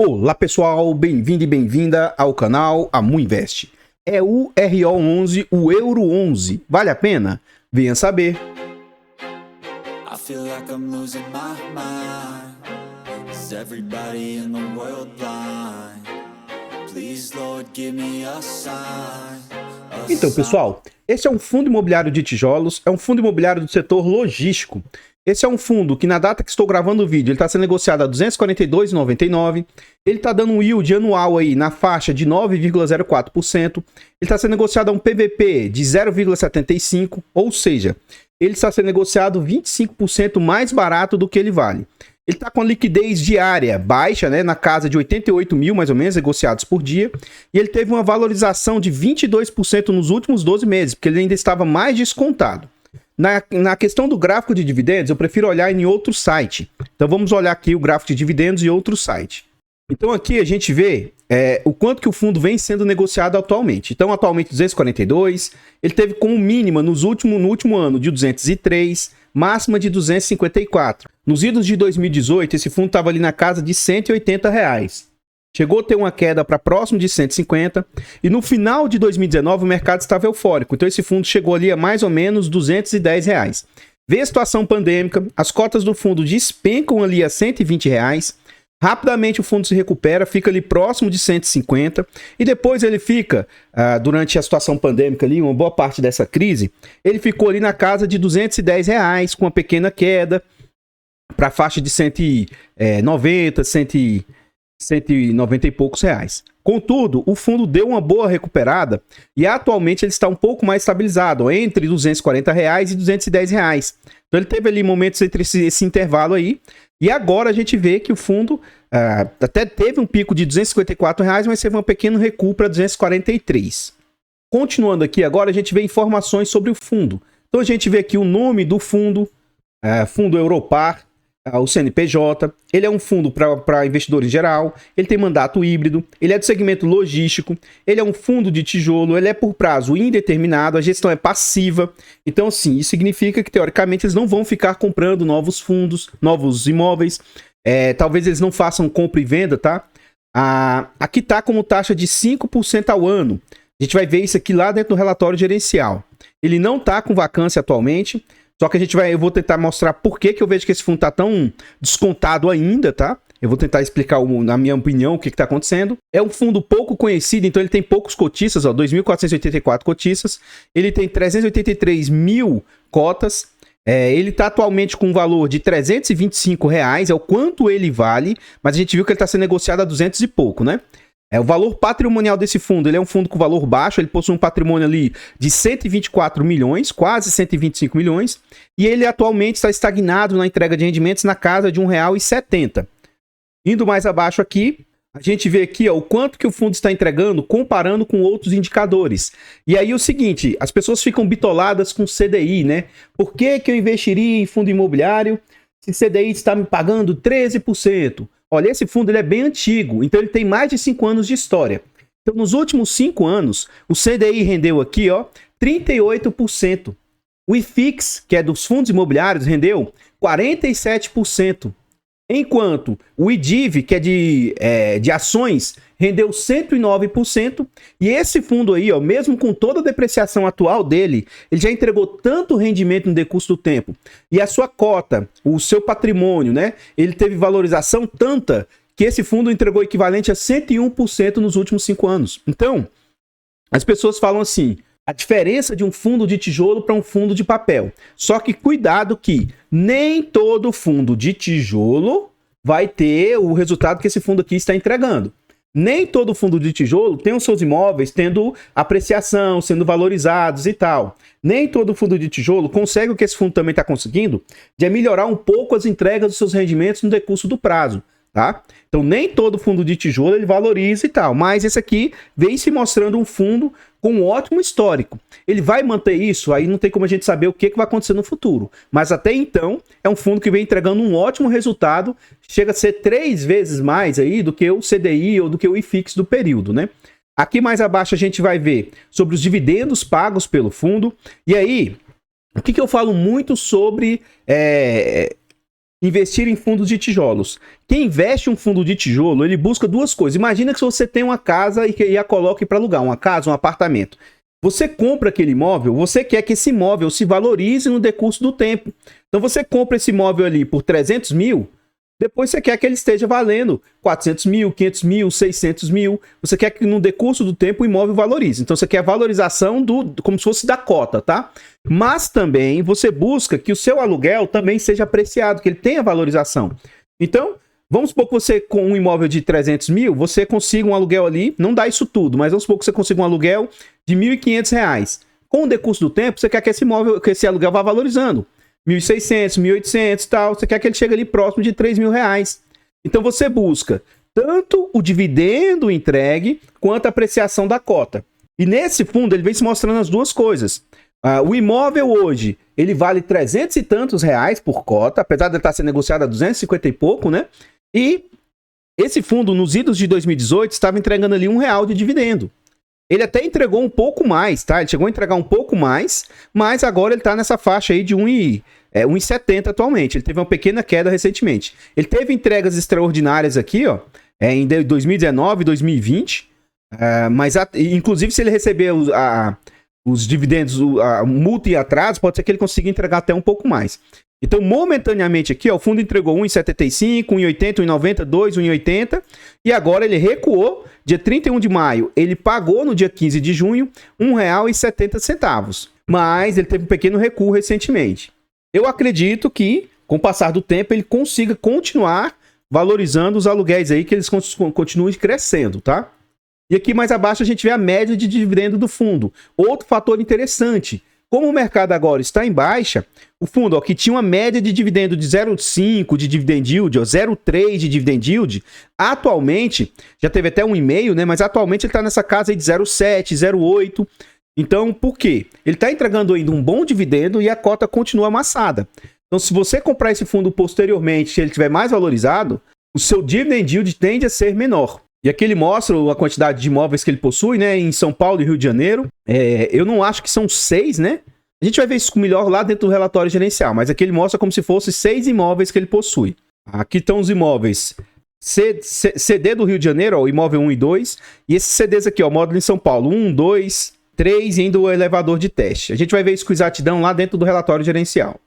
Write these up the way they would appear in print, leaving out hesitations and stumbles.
Olá pessoal, bem-vindo e bem-vinda ao canal Amuinvest. É o RO11, o Euro 11. Vale a pena? Venha saber. I feel like I'm losing my mind. Is everybody in the world blind? Please, Lord, give me a sign. Então, pessoal, esse é um fundo imobiliário de tijolos, é um fundo imobiliário do setor logístico. Esse é um fundo que, na data que estou gravando o vídeo, ele está sendo negociado a R$ 242,99. Ele está dando um yield anual aí na faixa de 9,04%. Ele está sendo negociado a um PVP de 0,75%, ou seja, ele está sendo negociado 25% mais barato do que ele vale. Ele está com a liquidez diária baixa, né, na casa de 88 mil, mais ou menos, negociados por dia. E ele teve uma valorização de 22% nos últimos 12 meses, porque ele ainda estava mais descontado. Na questão do gráfico de dividendos, eu prefiro olhar em outro site. Então vamos olhar aqui o gráfico de dividendos em outro site. Então aqui a gente vê o quanto que o fundo vem sendo negociado atualmente. Então atualmente 242, ele teve como mínima no último ano de 203, máxima de 254. Nos idos de 2018, esse fundo estava ali na casa de R$ 180. Chegou a ter uma queda para próximo de 150 e no final de 2019 o mercado estava eufórico. Então esse fundo chegou ali a mais ou menos R$ 210. Vê a situação pandêmica, as cotas do fundo despencam ali a R$ 120. Rapidamente o fundo se recupera, fica ali próximo de 150 e depois ele fica, durante a situação pandêmica ali, uma boa parte dessa crise, ele ficou ali na casa de R$ 210 com uma pequena queda para a faixa de 190, 190 e poucos reais. Contudo, o fundo deu uma boa recuperada e atualmente ele está um pouco mais estabilizado, entre R$ 240 e R$ 210. Então ele teve ali momentos entre esse intervalo aí, e agora a gente vê que o fundo até teve um pico de R$ 254, mas teve um pequeno recuo para 243. Continuando aqui, agora a gente vê informações sobre o fundo. Então a gente vê aqui o nome do fundo, Fundo Europar, o CNPJ, ele é um fundo para investidores em geral, ele tem mandato híbrido, ele é do segmento logístico, ele é um fundo de tijolo, ele é por prazo indeterminado, a gestão é passiva. Então, assim, isso significa que, teoricamente, eles não vão ficar comprando novos fundos, novos imóveis, talvez eles não façam compra e venda, tá? Aqui tá como taxa de 5% ao ano. A gente vai ver isso aqui lá dentro do relatório gerencial. Ele não tá com vacância atualmente. Só que eu vou tentar mostrar por que eu vejo que esse fundo está tão descontado ainda, tá? Eu vou tentar explicar, na minha opinião, o que está acontecendo. É um fundo pouco conhecido, então ele tem poucos cotistas, 2.484 cotistas. Ele tem 383 mil cotas. Ele está atualmente com um valor de R$ 325, é o quanto ele vale, mas a gente viu que ele está sendo negociado a 200 e pouco, né? O valor patrimonial desse fundo, ele é um fundo com valor baixo, ele possui um patrimônio ali de 124 milhões, quase 125 milhões, e ele atualmente está estagnado na entrega de rendimentos na casa de R$ 1,70. Indo mais abaixo aqui, a gente vê aqui o quanto que o fundo está entregando comparando com outros indicadores. E aí o seguinte, as pessoas ficam bitoladas com CDI, né? Por que eu investiria em fundo imobiliário se CDI está me pagando 13%? Olha, esse fundo ele é bem antigo, então ele tem mais de 5 anos de história. Então, nos últimos 5 anos, o CDI rendeu aqui, 38%. O IFIX, que é dos fundos imobiliários, rendeu 47%. Enquanto o IDIV, que é de ações, rendeu 109%. E esse fundo aí, mesmo com toda a depreciação atual dele, ele já entregou tanto rendimento no decurso do tempo. E a sua cota, o seu patrimônio, né? Ele teve valorização tanta que esse fundo entregou equivalente a 101% nos últimos 5 anos. Então, as pessoas falam assim, a diferença de um fundo de tijolo para um fundo de papel. Só que cuidado que nem todo fundo de tijolo vai ter o resultado que esse fundo aqui está entregando. Nem todo fundo de tijolo tem os seus imóveis tendo apreciação, sendo valorizados e tal. Nem todo fundo de tijolo consegue o que esse fundo também está conseguindo, de melhorar um pouco as entregas dos seus rendimentos no decurso do prazo. Tá? Então nem todo fundo de tijolo ele valoriza e tal, mas esse aqui vem se mostrando um fundo com um ótimo histórico. Ele vai manter isso? Aí não tem como a gente saber o que vai acontecer no futuro, mas até então é um fundo que vem entregando um ótimo resultado, chega a ser 3 vezes mais aí do que o CDI ou do que o IFIX do período, né? Aqui mais abaixo a gente vai ver sobre os dividendos pagos pelo fundo, e aí o que eu falo muito sobre investir em fundos de tijolos. Quem investe em um fundo de tijolo, ele busca duas coisas. Imagina que você tem uma casa e a coloque para alugar, uma casa, um apartamento. Você compra aquele imóvel, você quer que esse imóvel se valorize no decurso do tempo. Então você compra esse imóvel ali por 300 mil, depois você quer que ele esteja valendo 400 mil, 500 mil, 600 mil. Você quer que no decurso do tempo o imóvel valorize. Então você quer a valorização como se fosse da cota, tá? Mas também você busca que o seu aluguel também seja apreciado, que ele tenha valorização. Então, vamos supor que você, com um imóvel de 300 mil, você consiga um aluguel ali, não dá isso tudo, mas vamos supor que você consiga um aluguel de R$ 1.500. Com o decurso do tempo, você quer que esse aluguel vá valorizando. 1.600, 1.800 e tal, você quer que ele chegue ali próximo de R$3.000. Então você busca tanto o dividendo entregue, quanto a apreciação da cota. E nesse fundo ele vem se mostrando as duas coisas. O imóvel hoje, ele vale 300 e tantos reais por cota, apesar de ele estar sendo negociado a 250 e pouco, né? E esse fundo, nos idos de 2018, estava entregando ali R$1 de dividendo. Ele até entregou um pouco mais, tá? Ele chegou a entregar um pouco mais, mas agora ele está nessa faixa aí de 1,70 atualmente. Ele teve uma pequena queda recentemente. Ele teve entregas extraordinárias aqui, ó, em 2019 e 2020, mas inclusive se ele receber os dividendos, a multa e atraso, pode ser que ele consiga entregar até um pouco mais. Então, momentaneamente aqui, ó, o fundo entregou 1,75, 1,80, 1,90, 2, 1,80 e agora ele recuou. Dia 31 de maio, ele pagou no dia 15 de junho R$1,70. Mas ele teve um pequeno recuo recentemente. Eu acredito que, com o passar do tempo, ele consiga continuar valorizando os aluguéis aí, que eles continuem crescendo, tá? E aqui mais abaixo a gente vê a média de dividendo do fundo. Outro fator interessante. Como o mercado agora está em baixa, o fundo, ó, que tinha uma média de dividendo de 0,5 de dividend yield, 0,3 de dividend yield, atualmente, já teve até 1,5, né? Mas atualmente ele está nessa casa aí de 0,7, 0,8. Então, por quê? Ele está entregando ainda um bom dividendo e a cota continua amassada. Então, se você comprar esse fundo posteriormente, se ele estiver mais valorizado, o seu dividend yield tende a ser menor. E aqui ele mostra a quantidade de imóveis que ele possui, né, em São Paulo e Rio de Janeiro. Eu não acho que são 6, né? A gente vai ver isso melhor lá dentro do relatório gerencial, mas aqui ele mostra como se fosse 6 imóveis que ele possui. Aqui estão os imóveis CD do Rio de Janeiro, ó, o imóvel 1 e 2, e esses CDs aqui, ó, módulo em São Paulo, 1, 2, 3 e ainda o elevador de teste. A gente vai ver isso com exatidão lá dentro do relatório gerencial.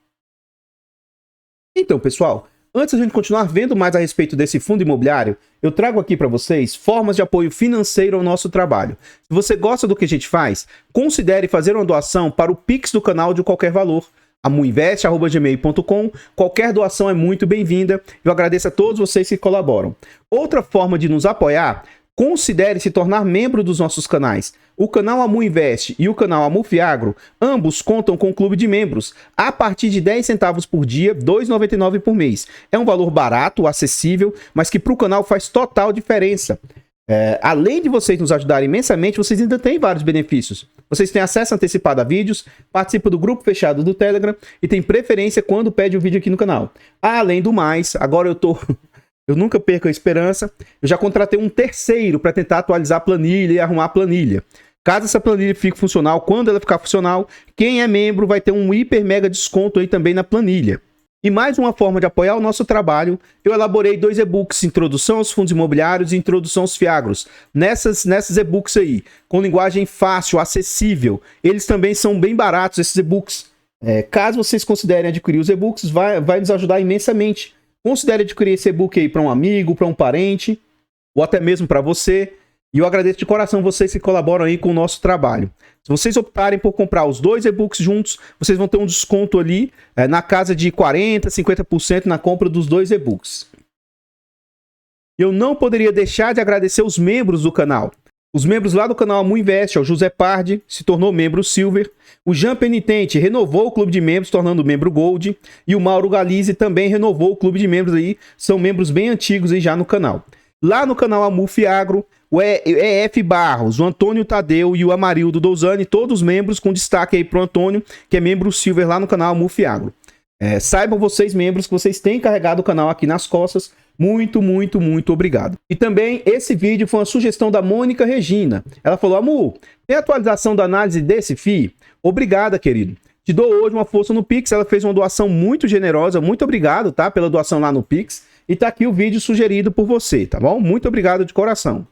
Então, pessoal, antes de a gente continuar vendo mais a respeito desse fundo imobiliário, eu trago aqui para vocês formas de apoio financeiro ao nosso trabalho. Se você gosta do que a gente faz, considere fazer uma doação para o Pix do canal de qualquer valor. amuinvest@gmail.com. Qualquer doação é muito bem-vinda. Eu agradeço a todos vocês que colaboram. Outra forma de nos apoiar, considere se tornar membro dos nossos canais. O canal Amuinvest e o canal Amufiagro, ambos contam com um clube de membros a partir de 10 centavos por dia, R$ 2,99 por mês. É um valor barato, acessível, mas que para o canal faz total diferença. Além de vocês nos ajudarem imensamente, vocês ainda têm vários benefícios. Vocês têm acesso antecipado a vídeos, participam do grupo fechado do Telegram e têm preferência quando pede o vídeo aqui no canal. Além do mais, agora eu nunca perco a esperança. Eu já contratei um terceiro para tentar atualizar a planilha e arrumar a planilha. Caso essa planilha fique funcional, quando ela ficar funcional, quem é membro vai ter um hiper mega desconto aí também na planilha. E mais uma forma de apoiar o nosso trabalho, eu elaborei 2 e-books, Introdução aos Fundos Imobiliários e Introdução aos Fiagros. Nessas e-books aí, com linguagem fácil, acessível, eles também são bem baratos, esses e-books. Caso vocês considerem adquirir os e-books, vai nos ajudar imensamente. Considere adquirir esse e-book aí para um amigo, para um parente, ou até mesmo para você. E eu agradeço de coração vocês que colaboram aí com o nosso trabalho. Se vocês optarem por comprar os 2 e-books juntos, vocês vão ter um desconto ali na casa de 40%, 50% na compra dos 2 e-books. Eu não poderia deixar de agradecer os membros do canal. Os membros lá do canal Amuinvest, o José Pardi se tornou membro Silver, o Jean Penitente renovou o clube de membros, tornando membro Gold, e o Mauro Galizzi também renovou o clube de membros aí, são membros bem antigos aí já no canal. Lá no canal Amufiagro, o EF Barros, o Antônio Tadeu e o Amarildo Douzani, todos membros, com destaque aí pro Antônio, que é membro Silver lá no canal Amufiagro. Saibam vocês, membros, que vocês têm carregado o canal aqui nas costas. Muito, muito, muito obrigado. E também esse vídeo foi uma sugestão da Mônica Regina. Ela falou: Amu, tem atualização da análise desse FII? Obrigada, querido. te dou hoje uma força no Pix. Ela fez uma doação muito generosa. Muito obrigado, tá? Pela doação lá no Pix. E tá aqui o vídeo sugerido por você, tá bom? Muito obrigado de coração.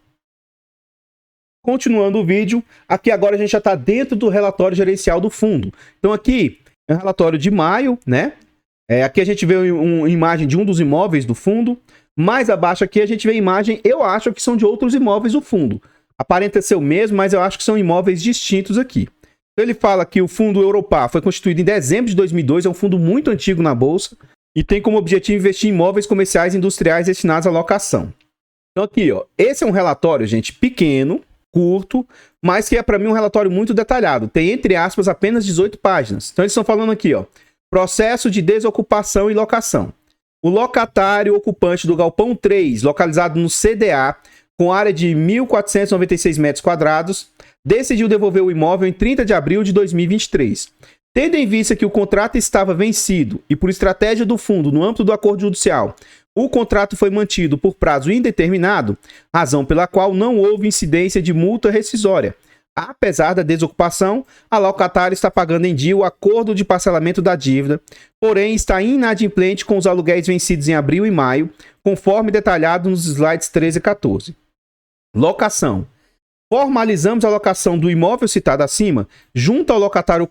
Continuando o vídeo, aqui agora a gente já tá dentro do relatório gerencial do fundo. Então aqui é um relatório de maio, né? Aqui a gente vê uma imagem de um dos imóveis do fundo. Mais abaixo aqui a gente vê a imagem, eu acho que são de outros imóveis do fundo. Aparenta ser o mesmo, mas eu acho que são imóveis distintos aqui. Então ele fala que o fundo Europar foi constituído em dezembro de 2002, é um fundo muito antigo na bolsa e tem como objetivo investir em imóveis comerciais e industriais destinados à locação. Então aqui, ó, esse é um relatório, gente, pequeno, curto, mas que é para mim um relatório muito detalhado. Tem, entre aspas, apenas 18 páginas. Então eles estão falando aqui, ó, processo de desocupação e locação. O locatário ocupante do Galpão 3, localizado no CDA, com área de 1.496 metros quadrados, decidiu devolver o imóvel em 30 de abril de 2023. Tendo em vista que o contrato estava vencido e por estratégia do fundo no âmbito do acordo judicial, o contrato foi mantido por prazo indeterminado, razão pela qual não houve incidência de multa rescisória. Apesar da desocupação, a locatária está pagando em dia o acordo de parcelamento da dívida, porém está inadimplente com os aluguéis vencidos em abril e maio, conforme detalhado nos slides 13 e 14. Locação. Formalizamos a locação do imóvel citado acima junto ao locatário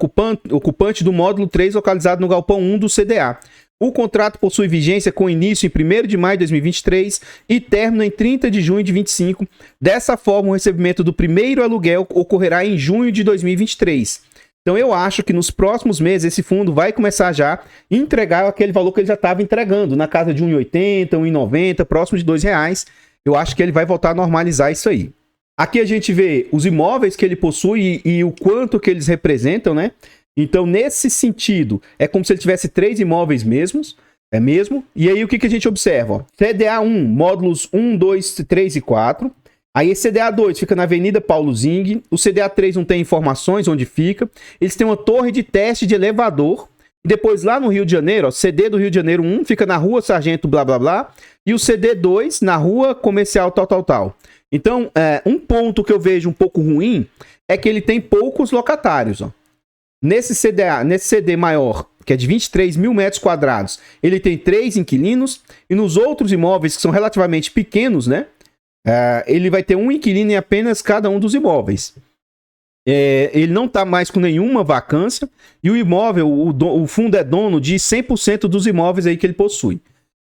ocupante do módulo 3 localizado no Galpão 1 do CDA. O contrato possui vigência com início em 1º de maio de 2023 e término em 30 de junho de 2025. Dessa forma, o recebimento do primeiro aluguel ocorrerá em junho de 2023. Então eu acho que nos próximos meses esse fundo vai começar já a entregar aquele valor que ele já estava entregando, na casa de R$ 1,80, R$ 1,90, próximo de R$ 2,00. Eu acho que ele vai voltar a normalizar isso aí. Aqui a gente vê os imóveis que ele possui e o quanto que eles representam, né? Então, nesse sentido, é como se ele tivesse 3 imóveis mesmos, é mesmo? E aí, o que a gente observa? Ó, CDA 1, módulos 1, 2, 3 e 4. Aí, esse CDA 2 fica na Avenida Paulo Zing. O CDA 3 não tem informações onde fica. Eles têm uma torre de teste de elevador. E depois, lá no Rio de Janeiro, ó, CD do Rio de Janeiro 1 fica na Rua Sargento blá blá blá. E o CD 2 na Rua Comercial tal tal tal. Então, um ponto que eu vejo um pouco ruim é que ele tem poucos locatários, ó. Nesse CD maior, que é de 23 mil metros quadrados, ele tem 3 inquilinos. E nos outros imóveis, que são relativamente pequenos, né? Ele vai ter um inquilino em apenas cada um dos imóveis. Ele não está mais com nenhuma vacância. E o imóvel, o fundo é dono de 100% dos imóveis aí que ele possui.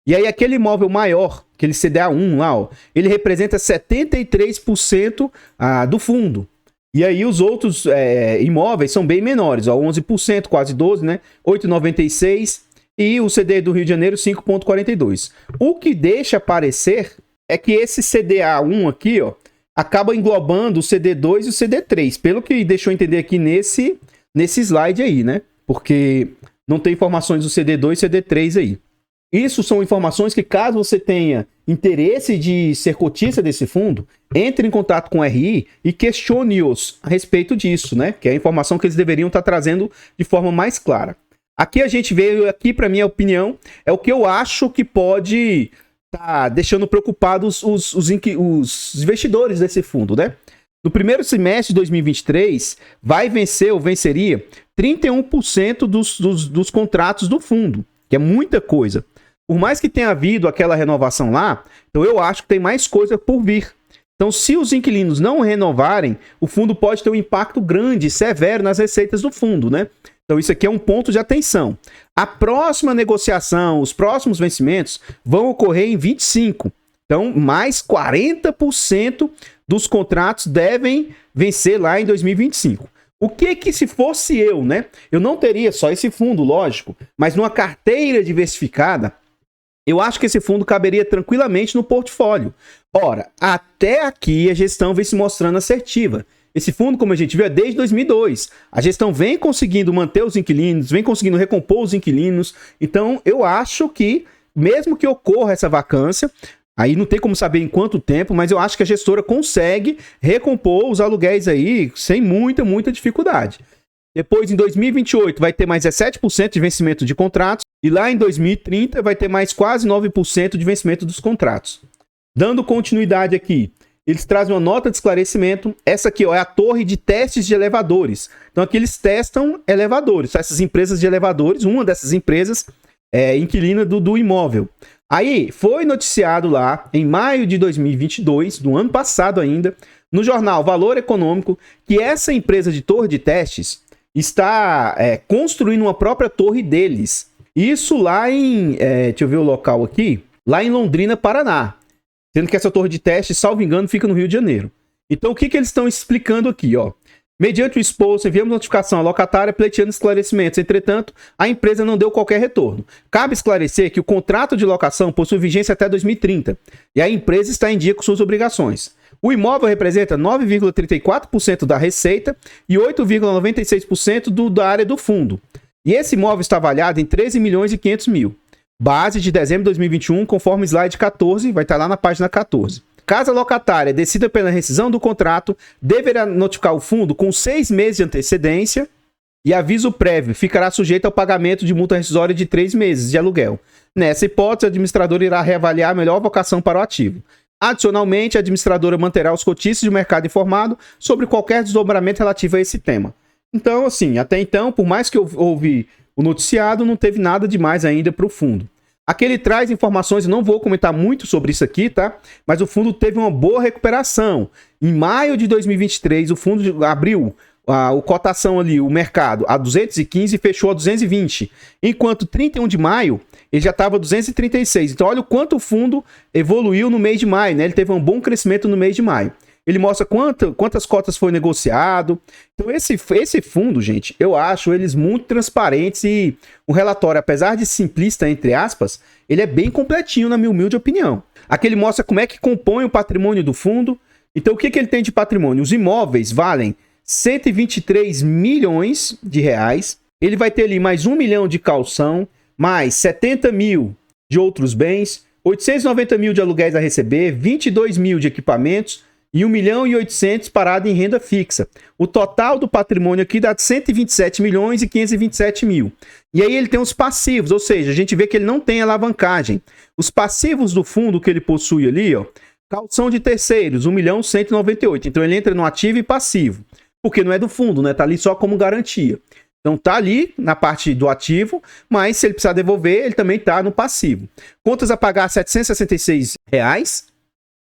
E aí aquele imóvel maior, aquele CDA 1 lá, ó, ele representa 73% do fundo. E aí os outros imóveis são bem menores, ó, 11%, quase 12%, né? 8,96%. E o CD do Rio de Janeiro, 5,42%. O que deixa parecer é que esse CDA1 aqui, ó, acaba englobando o CD2 e o CD3. Pelo que deixou entender aqui nesse slide aí, né? Porque não tem informações do CD2 e CD3 aí. Isso são informações que, caso você tenha interesse de ser cotista desse fundo, entre em contato com o RI e questione-os a respeito disso, né? Que é a informação que eles deveriam estar trazendo de forma mais clara. Aqui a gente veio, aqui para minha opinião, é o que eu acho que pode estar deixando preocupados os investidores desse fundo, né? No primeiro semestre de 2023, vai vencer ou venceria 31% dos contratos do fundo, que é muita coisa. Por mais que tenha havido aquela renovação lá, então eu acho que tem mais coisa por vir. Então, se os inquilinos não renovarem, o fundo pode ter um impacto grande, severo nas receitas do fundo, né? Então, isso aqui é um ponto de atenção. A próxima negociação, os próximos vencimentos vão ocorrer em 25. Então, mais 40% dos contratos devem vencer lá em 2025. O que se fosse eu, né? Eu não teria só esse fundo, lógico, mas numa carteira diversificada, eu acho que esse fundo caberia tranquilamente no portfólio. Ora, até aqui a gestão vem se mostrando assertiva. Esse fundo, como a gente viu, é desde 2002. A gestão vem conseguindo manter os inquilinos, vem conseguindo recompor os inquilinos. Então, eu acho que, mesmo que ocorra essa vacância, aí não tem como saber em quanto tempo, mas eu acho que a gestora consegue recompor os aluguéis aí sem muita dificuldade. Depois, em 2028, vai ter mais 17% de vencimento de contratos. E lá em 2030, vai ter mais quase 9% de vencimento dos contratos. Dando continuidade aqui, eles trazem uma nota de esclarecimento. Essa aqui, ó, é a torre de testes de elevadores. Então aqui eles testam elevadores. Essas empresas de elevadores, uma dessas empresas é inquilina do imóvel. Aí foi noticiado lá, em maio de 2022, do ano passado ainda, no jornal Valor Econômico, que essa empresa de torre de testes está construindo uma própria torre deles. Isso lá em, deixa eu ver o local aqui, lá em Londrina, Paraná. Sendo que essa torre de teste, salvo engano, fica no Rio de Janeiro. Então o que eles estão explicando aqui, ó? Mediante o exposto, enviamos notificação à locatária pleiteando esclarecimentos. Entretanto, a empresa não deu qualquer retorno. Cabe esclarecer que o contrato de locação possui vigência até 2030 e a empresa está em dia com suas obrigações. O imóvel representa 9,34% da receita e 8,96% da área do fundo. E esse imóvel está avaliado em 13 milhões e 500 mil. Base de dezembro de 2021, conforme slide 14, vai estar lá na página 14. Caso a locatária decida pela rescisão do contrato, deverá notificar o fundo com 6 meses de antecedência e aviso prévio ficará sujeito ao pagamento de multa rescisória de 3 meses de aluguel. Nessa hipótese, a administradora irá reavaliar a melhor vocação para o ativo. Adicionalmente, a administradora manterá os cotistas de mercado informado sobre qualquer desdobramento relativo a esse tema. Então, assim, até então, por mais que eu ouvi o noticiado, não teve nada demais ainda para o fundo. Aqui ele traz informações, eu não vou comentar muito sobre isso aqui, tá? Mas o fundo teve uma boa recuperação. Em maio de 2023, o fundo abriu a cotação ali, o mercado, a 215 e fechou a 220. Enquanto 31 de maio, ele já estava a 236. Então, olha o quanto o fundo evoluiu no mês de maio, né? Ele teve um bom crescimento no mês de maio. Ele mostra quantas cotas foi negociado. Então, esse fundo, gente, eu acho eles muito transparentes e o relatório, apesar de simplista, entre aspas, ele é bem completinho, na minha humilde opinião. Aqui ele mostra como é que compõe o patrimônio do fundo. Então, o que ele tem de patrimônio? Os imóveis valem 123 milhões de reais. Ele vai ter ali mais 1 milhão de calção, mais 70 mil de outros bens, 890 mil de aluguéis a receber, 22 mil de equipamentos, e 1 milhão e 800 parado em renda fixa. O total do patrimônio aqui dá 127 milhões e 527 mil. E aí ele tem os passivos, ou seja, a gente vê que ele não tem alavancagem. Os passivos do fundo que ele possui ali, ó, calção de terceiros, 1 milhão e 198. Então ele entra no ativo e passivo, porque não é do fundo, né? Tá ali só como garantia. Então tá ali na parte do ativo, mas se ele precisar devolver, ele também tá no passivo. Contas a pagar R$ 766,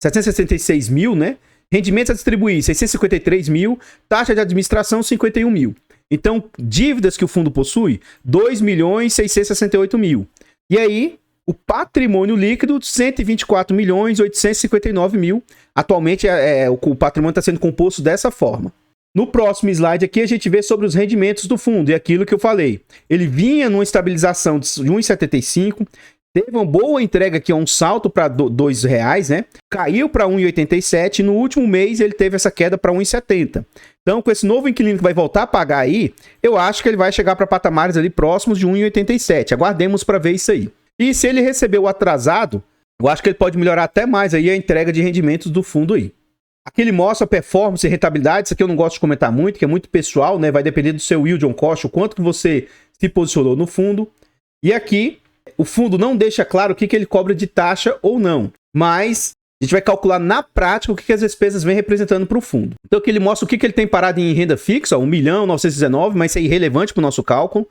766 mil, né? Rendimentos a distribuir, 653 mil. Taxa de administração, 51 mil. Então, dívidas que o fundo possui, 2 milhões 668 mil. E aí, o patrimônio líquido, 124 milhões 859 mil. Atualmente, o patrimônio está sendo composto dessa forma. No próximo slide aqui, a gente vê sobre os rendimentos do fundo. E aquilo que eu falei. Ele vinha numa estabilização de 1,75. Teve uma boa entrega aqui, um salto para R$ 2,00, né? Caiu para 1,87 e no último mês ele teve essa queda para 1,70. Então, com esse novo inquilino que vai voltar a pagar aí, eu acho que ele vai chegar para patamares ali próximos de 1,87. Aguardemos para ver isso aí. E se ele recebeu o atrasado, eu acho que ele pode melhorar até mais aí a entrega de rendimentos do fundo aí. Aqui ele mostra performance e rentabilidade, isso aqui eu não gosto de comentar muito, que é muito pessoal, né? Vai depender do seu yield on cost, o quanto que você se posicionou no fundo. E aqui o fundo não deixa claro o que ele cobra de taxa ou não, mas a gente vai calcular na prática o que as despesas vêm representando para o fundo. Então aqui ele mostra o que ele tem parado em renda fixa, 1 milhão 919, mas isso é irrelevante para o nosso cálculo.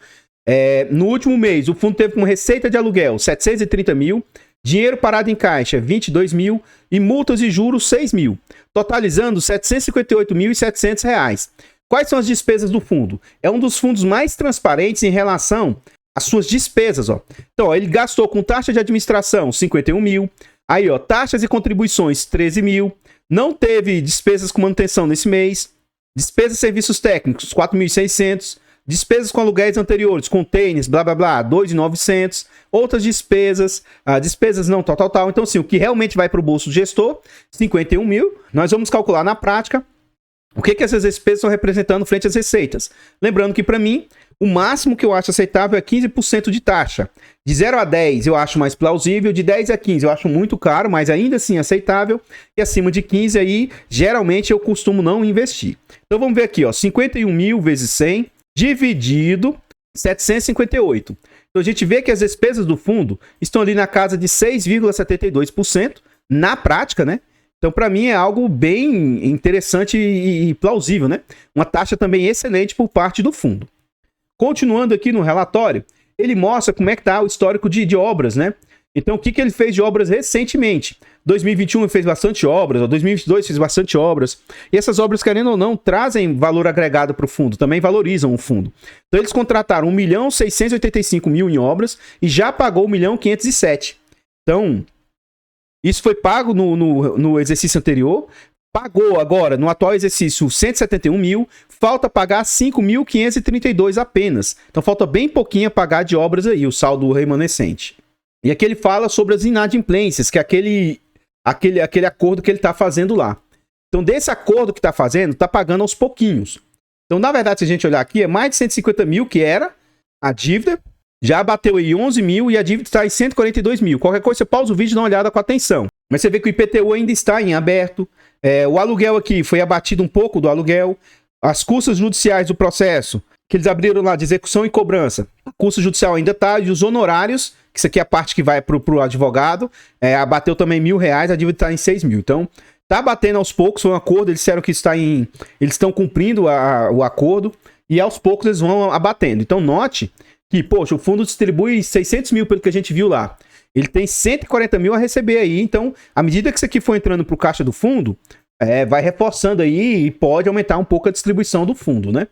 No último mês, o fundo teve uma receita de aluguel 730 mil, dinheiro parado em caixa 22 mil e multas e juros 6 mil, totalizando R$ 758.700. Quais são as despesas do fundo? É um dos fundos mais transparentes em relação as suas despesas, ó. Então, ó, ele gastou com taxa de administração 51 mil. Aí, ó, taxas e contribuições 13 mil. Não teve despesas com manutenção nesse mês. Despesas e serviços técnicos 4.600. Despesas com aluguéis anteriores, containers, blá blá blá, 2.900. Outras despesas, despesas não, tal. Então, assim, o que realmente vai para o bolso do gestor, 51 mil. Nós vamos calcular na prática o que essas despesas estão representando frente às receitas. Lembrando que, para mim, o máximo que eu acho aceitável é 15% de taxa. De 0 a 10 eu acho mais plausível, de 10 a 15 eu acho muito caro, mas ainda assim aceitável. E acima de 15 aí, geralmente eu costumo não investir. Então vamos ver aqui, ó, 51 mil vezes 100 dividido 758. Então a gente vê que as despesas do fundo estão ali na casa de 6,72% na prática, né? Então, para mim, é algo bem interessante e plausível, né? Uma taxa também excelente por parte do fundo. Continuando aqui no relatório, ele mostra como é que está o histórico de obras, né? Então, o que ele fez de obras recentemente? 2021 ele fez bastante obras, 2022 fez bastante obras. E essas obras, querendo ou não, trazem valor agregado para o fundo, também valorizam o fundo. Então, eles contrataram 1.685.000 em obras e já pagou 1.507.000. Então, isso foi pago no exercício anterior, pagou agora, no atual exercício, 171.000, falta pagar 5.532 apenas. Então, falta bem pouquinho a pagar de obras aí, o saldo remanescente. E aqui ele fala sobre as inadimplências, que é aquele acordo que ele está fazendo lá. Então, desse acordo que está fazendo, está pagando aos pouquinhos. Então, na verdade, se a gente olhar aqui, é mais de 150.000 que era a dívida, já bateu aí 11.000 e a dívida está em 142.000. Qualquer coisa, você pausa o vídeo e dá uma olhada com atenção. Mas você vê que o IPTU ainda está em aberto, o aluguel aqui foi abatido um pouco do aluguel, as custas judiciais do processo, que eles abriram lá de execução e cobrança, a custa judicial ainda está, e os honorários, que isso aqui é a parte que vai para o advogado, abateu também R$1.000, a dívida está em 6.000. Então, tá batendo aos poucos, foi um acordo, eles disseram que eles estão cumprindo o acordo, e aos poucos eles vão abatendo. Então, note que, poxa, o fundo distribui 600.000 pelo que a gente viu lá. Ele tem 140.000 a receber aí, então, à medida que isso aqui for entrando para o caixa do fundo, vai reforçando aí e pode aumentar um pouco a distribuição do fundo, né?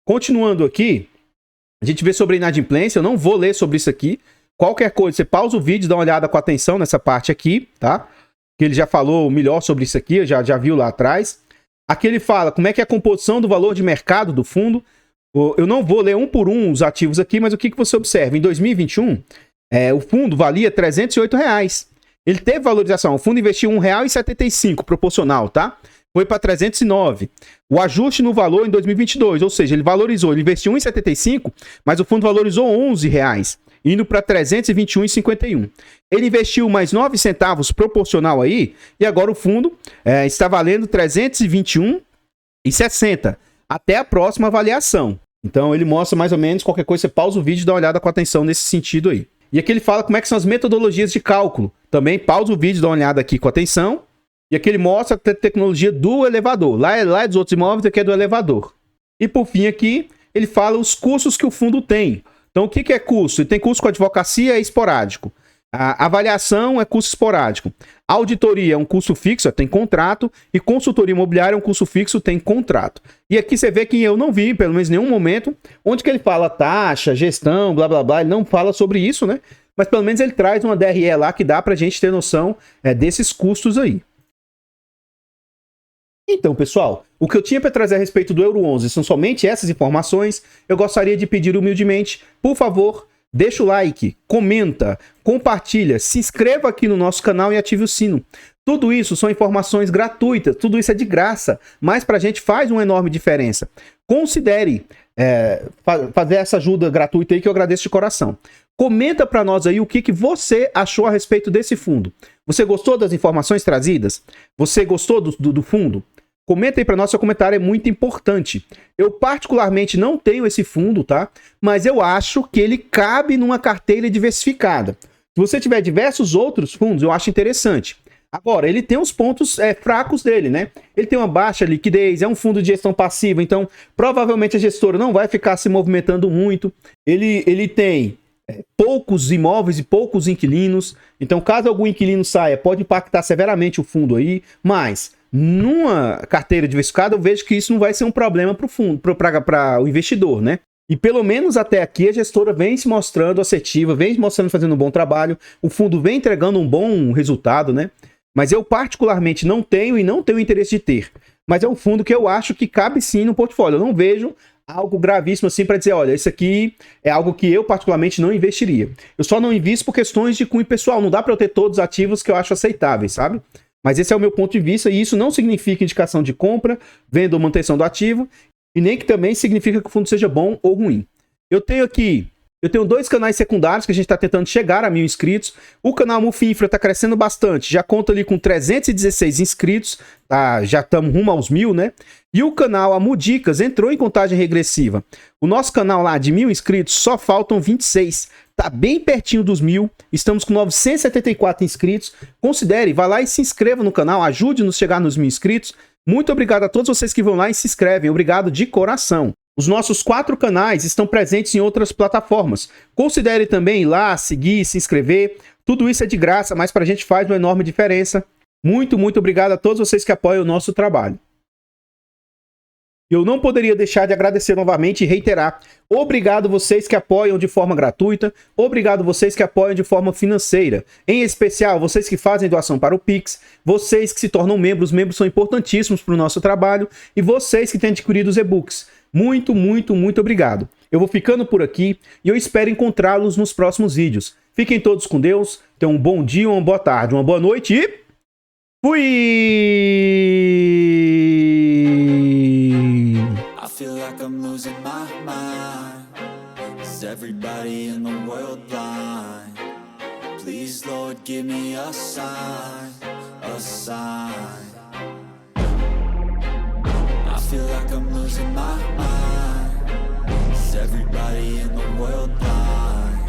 Continuando aqui, a gente vê sobre a inadimplência, eu não vou ler sobre isso aqui. Qualquer coisa, você pausa o vídeo, dá uma olhada com atenção nessa parte aqui, tá? Que ele já falou melhor sobre isso aqui, já viu lá atrás. Aqui ele fala como é que é a composição do valor de mercado do fundo. Eu não vou ler um por um os ativos aqui, mas o que você observa? Em 2021, o fundo valia R$308. Ele teve valorização, o fundo investiu R$1,75 proporcional, tá? Foi para 309. O ajuste no valor em 2022, ou seja, ele valorizou, ele investiu R$1,75, mas o fundo valorizou R$11, indo para 321,51. Ele investiu mais 9 centavos proporcional aí, e agora o fundo está valendo 321,60 até a próxima avaliação. Então ele mostra mais ou menos, qualquer coisa, você pausa o vídeo e dá uma olhada com atenção nesse sentido aí. E aqui ele fala como é que são as metodologias de cálculo. Também pausa o vídeo, dá uma olhada aqui com atenção. E aqui ele mostra a tecnologia do elevador. Lá é dos outros imóveis, aqui é do elevador. E por fim aqui, ele fala os custos que o fundo tem. Então o que é custo? Ele tem custo com advocacia, é esporádico. A avaliação é custo esporádico. A auditoria é um custo fixo, tem contrato. E consultoria imobiliária é um custo fixo, tem contrato. E aqui você vê que eu não vi, pelo menos em nenhum momento, onde que ele fala taxa, gestão, blá blá blá. Ele não fala sobre isso, né? Mas pelo menos ele traz uma DRE lá que dá pra gente ter noção desses custos aí. Então, pessoal, o que eu tinha para trazer a respeito do Euro 11 são somente essas informações. Eu gostaria de pedir humildemente, por favor, deixa o like, comenta, compartilha, se inscreva aqui no nosso canal e ative o sino. Tudo isso são informações gratuitas, tudo isso é de graça, mas para a gente faz uma enorme diferença. Considere fazer essa ajuda gratuita aí que eu agradeço de coração. Comenta para nós aí o que você achou a respeito desse fundo. Você gostou das informações trazidas? Você gostou do fundo? Comenta aí para nós, seu comentário é muito importante. Eu particularmente não tenho esse fundo, tá? Mas eu acho que ele cabe numa carteira diversificada. Se você tiver diversos outros fundos, eu acho interessante. Agora, ele tem os pontos fracos dele, né? Ele tem uma baixa liquidez, é um fundo de gestão passiva, então provavelmente a gestora não vai ficar se movimentando muito. Ele tem poucos imóveis e poucos inquilinos, então caso algum inquilino saia, pode impactar severamente o fundo aí, mas numa carteira diversificada eu vejo que isso não vai ser um problema para o fundo, para o investidor, né? E pelo menos até aqui a gestora vem se mostrando assertiva, vem se mostrando fazendo um bom trabalho, o fundo vem entregando um bom resultado, né? Mas eu particularmente não tenho e não tenho interesse de ter. Mas é um fundo que eu acho que cabe sim no portfólio. Eu não vejo algo gravíssimo assim para dizer, olha, isso aqui é algo que eu particularmente não investiria. Eu só não invisto por questões de cunho pessoal. Não dá para eu ter todos os ativos que eu acho aceitáveis, sabe? Mas esse é o meu ponto de vista e isso não significa indicação de compra, venda ou manutenção do ativo e nem que também significa que o fundo seja bom ou ruim. Eu tenho 2 canais secundários que a gente está tentando chegar a 1.000 inscritos. O canal Mufinfra está crescendo bastante, já conta ali com 316 inscritos, tá? Já estamos rumo aos 1.000, né? E o canal Amudicas entrou em contagem regressiva. O nosso canal lá de 1.000 inscritos só faltam 26. tá bem pertinho dos 1000, estamos com 974 inscritos. Considere, vá lá e se inscreva no canal, ajude-nos a chegar nos 1000 inscritos. Muito obrigado a todos vocês que vão lá e se inscrevem, obrigado de coração. Os nossos 4 canais estão presentes em outras plataformas. Considere também ir lá, seguir, se inscrever. Tudo isso é de graça, mas pra gente faz uma enorme diferença. Muito, muito obrigado a todos vocês que apoiam o nosso trabalho. Eu não poderia deixar de agradecer novamente e reiterar. Obrigado vocês que apoiam de forma gratuita. Obrigado vocês que apoiam de forma financeira. Em especial, vocês que fazem doação para o Pix. Vocês que se tornam membros. Os membros são importantíssimos para o nosso trabalho. E vocês que têm adquirido os e-books. Muito, muito, muito obrigado. Eu vou ficando por aqui e eu espero encontrá-los nos próximos vídeos. Fiquem todos com Deus. Tenham um bom dia, uma boa tarde, uma boa noite e... fui! I feel like I'm losing my mind. Is everybody in the world blind? Please, Lord, give me a sign, a sign. I feel like I'm losing my mind. Is everybody in the world blind?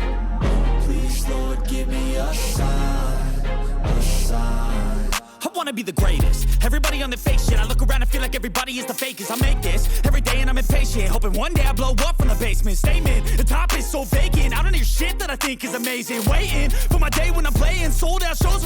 Please, Lord, give me a sign, a sign. I wanna be the greatest. Everybody on the fake shit. I look around and feel like everybody is the fakest. I make this every day and I'm impatient, hoping one day I blow up from the basement. Statement, the top is so vacant. I don't hear shit that I think is amazing. Waiting for my day when I'm playing sold out shows.